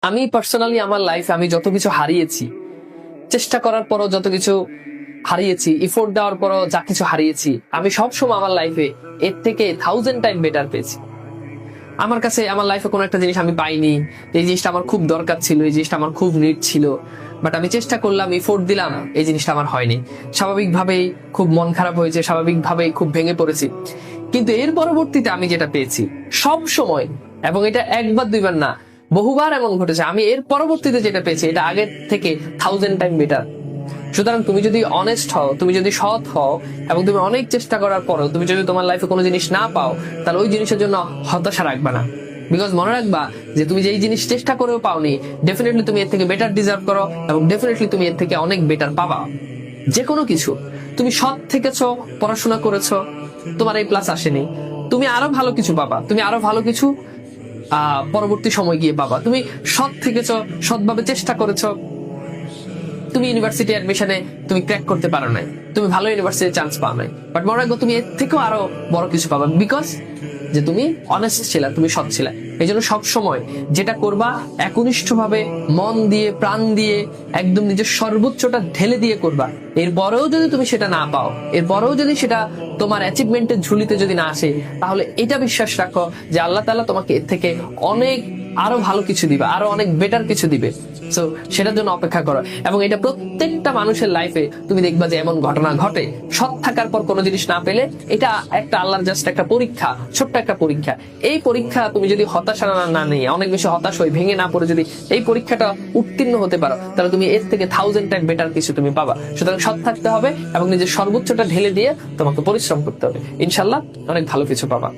আমি পার্সোনালি আমার লাইফে আমি যত কিছু হারিয়েছি, চেষ্টা করার পরও যত কিছু হারিয়েছি, এফোর্ট দেওয়ার পরও যা কিছু হারিয়েছি, আমি সবসময় আমার লাইফে এর থেকে 1000 টাইম বেটার পেয়েছি। আমার কাছে আমার লাইফে কোনো একটা জিনিস আমি পাইনি, এই জিনিসটা আমার খুব দরকার ছিল, এই জিনিসটা আমার খুব নিড ছিল, বাট আমি চেষ্টা করলাম, এফোর্ট দিলাম, এই জিনিসটা আমার হয়নি। স্বাভাবিকভাবেই খুব মন খারাপ হয়েছে, স্বাভাবিকভাবেই খুব ভেঙে পড়েছি। কিন্তু এর পরবর্তীতে আমি যেটা পেয়েছি সব সময়, এবং এটা একবার দুইবার না, বহুবার এমন ঘটেছে, আমি এর পরবর্তীতে যেটা পেয়েছি এটা আগের থেকে 1000 টাইম বেটার। সুতরাং তুমি যদি অনেস্ট হও, তুমি যদি সৎ হও, এবং তুমি অনেক চেষ্টা করার পরও তুমি যদি তোমার লাইফে কোনো জিনিস না পাও, তাহলে ওই জিনিসের জন্য হতাশা রাখবা না। বিকজ মনে রাখবা যে তুমি যেই জিনিস চেষ্টা করেও পাওনি, ডেফিনেটলি তুমি এর থেকে বেটার ডিজার্ভ করো, এবং ডেফিনেটলি তুমি এর থেকে অনেক বেটার পাবা। যে কোনো কিছু, তুমি সৎ থেকেছো, পড়াশোনা করেছো, তোমার এই প্লাস আসেনি, তুমি আরো ভালো কিছু পাবা, তুমি আরো ভালো কিছু পরবর্তী সময় গিয়ে পাবা। তুমি সৎ থেকেছো, সৎভাবে চেষ্টা করেছো, তুমি ইউনিভার্সিটি অ্যাডমিশনে তুমি ক্র্যাক করতে পারো নাই, তুমি ভালো ইউনিভার্সিটি চান্স পাও নাই, বাট মনে রাখবো তুমি এর থেকেও আরো বড় কিছু পাবা, বিকজ যে তুমি অনেস্ট ছিলা, তুমি সৎ ছিলা। এই জন্য সবসময় যেটা করবা একনিষ্ঠভাবে, মন দিয়ে, প্রাণ দিয়ে, একদম নিজের সর্বোচ্চটা ঢেলে দিয়ে করবা। এরপরেও যদি তুমি সেটা না পাও, এরপরেও যদি সেটা তোমার অ্যাচিভমেন্টের ঝুলিতে যদি না আসে, তাহলে এটা বিশ্বাস রাখো যে আল্লাহ তাআলা তোমাকে এর থেকে অনেক আরো ভালো কিছু দিবে, আরো অনেক বেটার কিছু দিবে। সো সেটার জন্য অপেক্ষা করো। এবং এটা প্রত্যেকটা মানুষের লাইফে তুমি দেখবা যে এমন ঘটনা ঘটে, সৎ থাকার পর কোনো জিনিস না পেলে, এটা একটা আল্লাহর জাস্ট একটা পরীক্ষা, ছোট্ট একটা পরীক্ষা। এই পরীক্ষা তুমি যদি হতাশা না নিয়ে, অনেক বেশি হতাশ হয়ে ভেঙে না পড়ে যদি এই পরীক্ষাটা উত্তীর্ণ হতে পারো, তাহলে তুমি এর থেকে 1000 টাইম বেটার কিছু তুমি পাবা। সুতরাং সৎ থাকতে হবে এবং নিজের সর্বোচ্চটা ঢেলে দিয়ে তোমাকে পরিশ্রম করতে হবে। ইনশাল্লাহ অনেক ভালো কিছু পাবা।